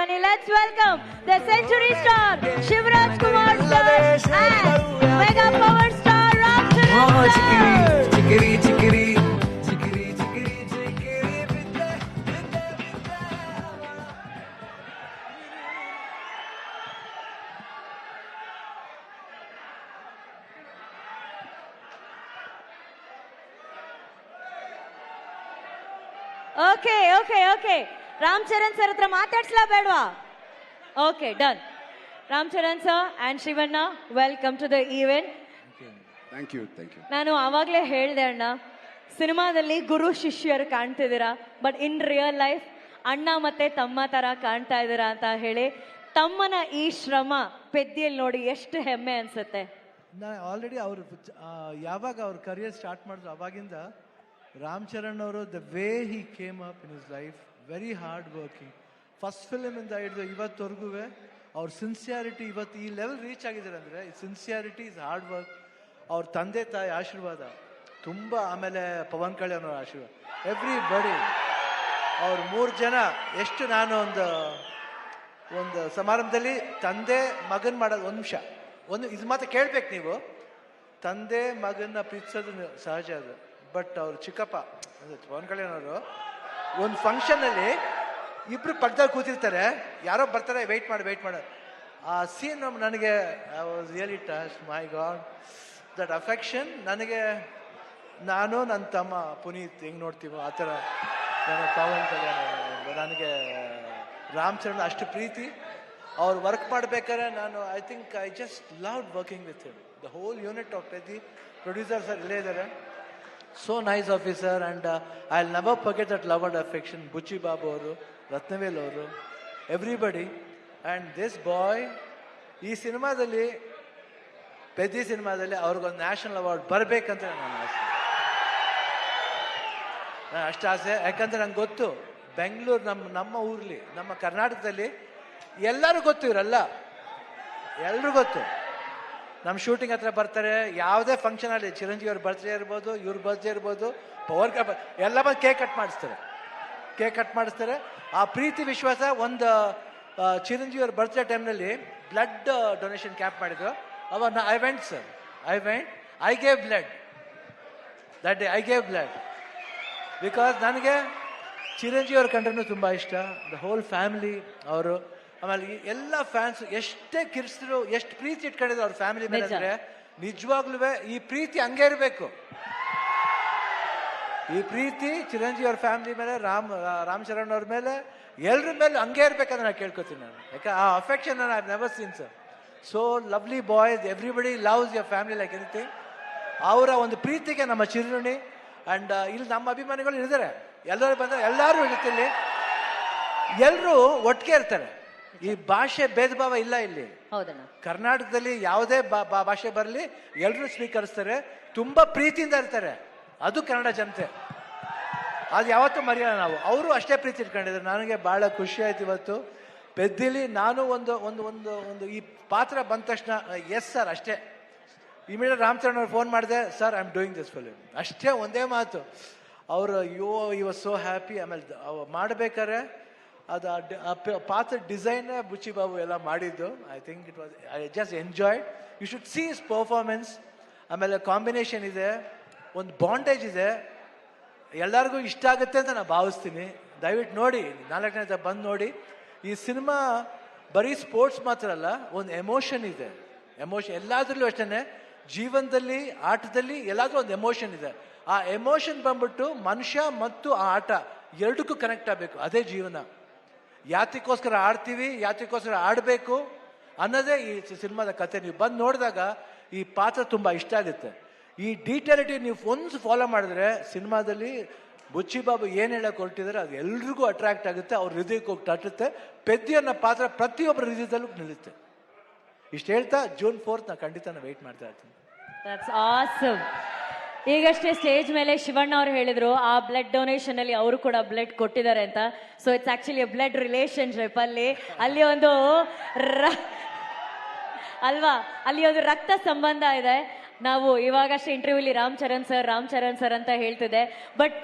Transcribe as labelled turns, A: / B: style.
A: ಬನ್ನಿ let's welcome the century star Shivaraj Kumar sir and mega power star Ram Charan sir.
B: Chikiri Chikiri
A: okay Ram Charan sir ಹತ್ರ ಮಾತಾಡ್ಸ್ಲಾ ಬೇಡವಾ? Okay done. Ram Charan sir and Shivanna, welcome to the event.
C: Thank you.
A: ನಾನು ಆವಾಗಲೇ ಹೇಳ್ದೆ ಅಣ್ಣ, ಸಿನಿಮಾದಲ್ಲಿ ಗುರು ಶಿಷ್ಯರು ಕಾಣ್ತಿದ್ದೀರಾ, ಬಟ್ ಇನ್ ರಿಯಲ್ ಲೈಫ್ ಅಣ್ಣ ಮತ್ತೆ ತಮ್ಮ ತರ ಕಾಣ್ತಾ ಇದ್ದೀರಾ ಅಂತ ಹೇಳಿ ತಮ್ಮನ ಈ ಶ್ರಮ ಪೆದ್ದಿಯಲ್ಲಿ ನೋಡಿ ಎಷ್ಟು ಹೆಮ್ಮೆ ಅನ್ಸುತ್ತೆ.
D: ಆಲ್ರೆಡಿ ಅವರು ಯಾವಾಗ ಅವ್ರ ಕರಿಯರ್ ಸ್ಟಾರ್ಟ್ ಮಾಡಿದ್ರು ಅವಾಗಿಂದ ರಾಮ್ ಚರಣ್ ಅವರು the way he came up in his life, very hard working. First film ಇಂದ ಹಿಡಿದು ಇವತ್ತವರೆಗೂ ಅವ್ರ ಸಿನ್ಸಿಯಾರಿಟಿ ಇವತ್ತು ಈ ಲೆವೆಲ್ ರೀಚ್ ಆಗಿದ್ದಾರೆ ಅಂದರೆ ಸಿನ್ಸಿಯಾರಿಟಿ ಇಸ್ ಹಾರ್ಡ್ ವರ್ಕ್. ಅವ್ರ ತಂದೆ ತಾಯಿ ಆಶೀರ್ವಾದ ತುಂಬ, ಆಮೇಲೆ ಪವನ್ ಕಲ್ಯಾಣ್ ಅವರ ಆಶೀರ್ವಾದ, ಎವ್ರಿ ಬಡಿ. ಅವ್ರ 3 ಜನ ಎಷ್ಟು ನಾನು ಒಂದು ಸಮಾರಂಭದಲ್ಲಿ ತಂದೆ ಮಗನ್ ಮಾಡೋದು, ಒಂದು ನಿಮಿಷ ಇದು ಮಾತ್ರ ಕೇಳ್ಬೇಕು ನೀವು. ತಂದೆ ಮಗನ್ನ ಪ್ರೀತಿಸೋದು ಸಹಜ ಅದು, ಬಟ್ ಅವ್ರು ಚಿಕ್ಕಪ್ಪ ಪವನ್ ಕಲ್ಯಾಣ್ ಅವರು ಒಂದು ಫಂಕ್ಷನಲ್ಲಿ ಇಬ್ರು ಪಕ್ಕದಲ್ಲಿ ಕೂತಿರ್ತಾರೆ, ಯಾರೋ ಬರ್ತಾರೆ, ವೆಯ್ಟ್ ಮಾಡಿ ಆ ಸೀನ್ ನನಗೆ I was really touch. My god, that affection ನನಗೆ, ನಾನು ನನ್ನ ತಮ್ಮ ಪುನೀತ್ ಹೆಂಗೆ ನೋಡ್ತೀವೋ ಆ ಥರ ನನಗೆ ಪವನ್ ಕಲ್ಯಾಣ್ ನನಗೆ ರಾಮ್ ಚರಣ್ ಅಷ್ಟು ಪ್ರೀತಿ. ಅವ್ರು ವರ್ಕ್ ಮಾಡ್ಬೇಕಾದ್ರೆ ನಾನು I just loved working with him. The whole unit of Peddi producer sir ಇಲ್ಲೇ ಇದ್ದಾರೆ. So nice officer, and I'll never forget that love and affection. Buchi Babu ಅವರು, ರತ್ನವೇಲ್ ಅವರು, ಎವ್ರಿಬಡಿ. ಆ್ಯಂಡ್ ದಿಸ್ ಬಾಯ್ ಈ ಸಿನಿಮಾದಲ್ಲಿ, ಪೆದ್ದಿ ಸಿನಿಮಾದಲ್ಲಿ ಅವ್ರಿಗೊಂದು ನ್ಯಾಷನಲ್ ಅವಾರ್ಡ್ ಬರಬೇಕಂತ ನನ್ನ ಆಸೆ. ಅಷ್ಟು ಆಸೆ, ಯಾಕಂದ್ರೆ ನಂಗೆ ಗೊತ್ತು ಬೆಂಗಳೂರು ನಮ್ಮ ಊರ್ಲಿ, ನಮ್ಮ ಕರ್ನಾಟಕದಲ್ಲಿ ಎಲ್ಲರೂ ಗೊತ್ತು, ಇವರೆಲ್ಲ ಎಲ್ರೂ ಗೊತ್ತು. ನಮ್ಮ ಶೂಟಿಂಗ್ ಹತ್ರ ಬರ್ತಾರೆ, ಯಾವುದೇ ಫಂಕ್ಷನ್ ಅಲ್ಲಿ, ಚಿರಂಜೀವಿ ಅವ್ರ ಬರ್ತ್ಡೇ ಇರ್ಬೋದು, ಇವ್ರ ಬರ್ತ್ಡೇ ಇರ್ಬೋದು, ಪವರ್ ಎಲ್ಲ ಬಂದು ಕೇಕ್ ಕಟ್ ಮಾಡಿಸ್ತಾರೆ. ಆ ಪ್ರೀತಿ ವಿಶ್ವಾಸ. ಒಂದು ಚಿರಂಜೀವಿ ಅವ್ರ ಬರ್ತ್ಡೇ ಟೈಮ್ನಲ್ಲಿ ಬ್ಲಡ್ ಡೊನೇಷನ್ ಕ್ಯಾಂಪ್ ಮಾಡಿದ್ರು. ಅವಾಗ I went, I gave blood that day. Because ನನಗೆ ಚಿರಂಜೀವಿ ಅವ್ರ ಕಂಡ್ರೂ ತುಂಬ ಇಷ್ಟ. ದ ಹೋಲ್ ಫ್ಯಾಮಿಲಿ ಅವರು, ಆಮೇಲೆ ಎಲ್ಲ ಫ್ಯಾನ್ಸ್ ಎಷ್ಟೇ ಕಿರ್ಸಿದ್ರು, ಎಷ್ಟು ಪ್ರೀತಿ ಇಟ್ಕೊಂಡಿದ್ರು ಅವ್ರ ಫ್ಯಾಮಿಲಿ ಮೇಲೆ ಅಂದ್ರೆ, ನಿಜವಾಗ್ಲೂ ಈ ಪ್ರೀತಿ ಹಂಗೆ ಇರಬೇಕು. ಈ ಪ್ರೀತಿ ಚಿರಂಜೀವಿ ಅವ್ರ ಫ್ಯಾಮಿಲಿ ಮೇಲೆ, ರಾಮ್ ಚರಣ್ ಅವ್ರ ಮೇಲೆ, ಎಲ್ರ ಮೇಲೆ ಹಂಗೆ ಇರ್ಬೇಕಂತ ನಾನು ಕೇಳ್ಕೊತೀನಿ. ನಾನು ಯಾಕೆ ಆ affection I have never seen sir. So lovely boys, everybody loves your family like anything. ಅವರ ಒಂದು ಪ್ರೀತಿಗೆ ನಮ್ಮ ಚಿರುಣಿ. ಅಂಡ್ ಇಲ್ಲಿ ನಮ್ಮ ಅಭಿಮಾನಿಗಳು ಇದ್ದಾರೆ, ಎಲ್ಲರೂ ಬಂದರೆ ಎಲ್ಲರೂ ಇರುತ್ತೆ ಇಲ್ಲಿ, ಎಲ್ಲರೂ ಒಟ್ಟಿಗೆ ಇರ್ತಾರೆ. ಈ ಭಾಷೆ ಭೇದ ಭಾವ ಇಲ್ಲ ಇಲ್ಲಿ. ಕರ್ನಾಟಕದಲ್ಲಿ ಯಾವುದೇ ಭಾಷೆ ಬರಲಿ ಎಲ್ಲರೂ ಸ್ವೀಕರಿಸ್ತಾರೆ, ತುಂಬಾ ಪ್ರೀತಿಯಿಂದ ಇರ್ತಾರೆ. ಅದು ಕನ್ನಡ ಜನತೆ, ಅದು ಯಾವತ್ತೂ ಮರೆಯಲ್ಲ ನಾವು. ಅವರು ಅಷ್ಟೇ ಪ್ರೀತಿ ಇಟ್ಕೊಂಡಿದ್ದಾರೆ. ನನಗೆ ಬಹಳ ಖುಷಿ ಆಯ್ತು ಇವತ್ತು ಪೆದ್ದಿಲಿ. ನಾನು ಒಂದು ಈ ಪಾತ್ರ ಬಂದ ತಕ್ಷಣ ಎಸ್ ಸರ್ ಅಷ್ಟೇ. ಇಮಿಡಿಯೇಟ್ ರಾಮ್ ಚರಣ್ ಅವ್ರು ಫೋನ್ ಮಾಡಿದೆ, sir I am doing this film, ಅಷ್ಟೇ ಒಂದೇ ಮಾತು. ಅವರು ಈ ವಾಸ್ ಸೋ ಹ್ಯಾಪಿ. ಆಮೇಲೆ ಮಾಡ್ಬೇಕಾರೆ ಅದು ಪಾತ್ರ ಡಿಸೈನ್ ಬುಚ್ಚಿ ಬಾಬು ಎಲ್ಲ ಮಾಡಿದ್ದು. I think it was, I just enjoyed. You should see his performance. ಆಮೇಲೆ ಕಾಂಬಿನೇಷನ್ ಇದೆ, ಒಂದು ಬಾಂಡೇಜ್ ಇದೆ, ಎಲ್ಲರಿಗೂ ಇಷ್ಟ ಆಗುತ್ತೆ ಅಂತ ನಾನು ಭಾವಿಸ್ತೀನಿ. ದಯವಿಟ್ಟು ನೋಡಿ, 4ನೇ ಬಂದು ನೋಡಿ. ಈ ಸಿನಿಮಾ ಬರೀ ಸ್ಪೋರ್ಟ್ಸ್ ಮಾತ್ರ ಅಲ್ಲ, ಒಂದು ಎಮೋಷನ್ ಇದೆ. ಎಮೋಷನ್ ಎಲ್ಲಾದ್ರಲ್ಲೂ ಅಷ್ಟೇ, ಜೀವನದಲ್ಲಿ, ಆಟದಲ್ಲಿ ಎಲ್ಲಾದ್ರೂ ಒಂದು ಎಮೋಷನ್ ಇದೆ. ಆ ಎಮೋಷನ್ ಬಂದ್ಬಿಟ್ಟು ಮನುಷ್ಯ ಮತ್ತು ಆ ಆಟ ಎರಡಕ್ಕೂ ಕನೆಕ್ಟ್ ಆಗಬೇಕು. ಅದೇ ಜೀವನ. ಯಾತಕ್ಕೋಸ್ಕರ ಆಡ್ತೀವಿ, ಯಾತಕ್ಕೋಸ್ಕರ ಆಡಬೇಕು ಅನ್ನೋದೇ ಈ ಸಿನಿಮಾದ ಕತೆ. ನೀವು ಬಂದು ನೋಡಿದಾಗ ಈ ಪಾತ್ರ ತುಂಬ ಇಷ್ಟ ಆಗುತ್ತೆ. ಈ ಡೀಟೇಲಿಟಿ ನೀವು ಒಂದು ಫಾಲೋ ಮಾಡಿದ್ರೆ ಸಿನಿಮಾದಲ್ಲಿ ಬುಚ್ಚಿ ಬಾಬು ಏನು ಹೇಳಕ್ಕೆ ಹೊರಟಿದ್ದಾರೆ ಅದು ಎಲ್ರಿಗೂ ಅಟ್ರಾಕ್ಟ್ ಆಗುತ್ತೆ, ಅವ್ರ ಹೃದಯಕ್ಕೆ ಹೋಗಿ ತಟ್ಟುತ್ತೆ. ಪೆದ್ದಿ ಅನ್ನೋ ಪಾತ್ರ ಪ್ರತಿಯೊಬ್ಬರ ಹೃದಯದಲ್ಲೂ ನಿಲ್ಲುತ್ತೆ. ಇಷ್ಟು ಹೇಳ್ತಾ June 4th ನಾನು ಖಂಡಿತ ವೆಯ್ಟ್ ಮಾಡ್ತಾ ಇರ್ತೀನಿ.
A: ಈಗಷ್ಟೇ ಸ್ಟೇಜ್ ಮೇಲೆ ಶಿವಣ್ಣ ಅವರು ಹೇಳಿದ್ರು ಆ ಬ್ಲಡ್ ಡೊನೇಷನ್ ಅಲ್ಲಿ ಅವರು ಕೂಡ ಬ್ಲಡ್ ಕೊಟ್ಟಿದ್ದಾರೆ ಅಂತ. So it's actually blood relationship. ಅಲ್ಲಿ ಒಂದು ಅಲ್ವಾ, ಅಲ್ಲಿ ಒಂದು ರಕ್ತ ಸಂಬಂಧ ಇದೆ. ನಾವು ಇವಾಗಷ್ಟೇ ಇಂಟರ್ವ್ಯೂಲಿ ರಾಮ್ ಚರಣ್ ಸರ್ ಅಂತ ಹೇಳ್ತಿದ್ದೆ, ಬಟ್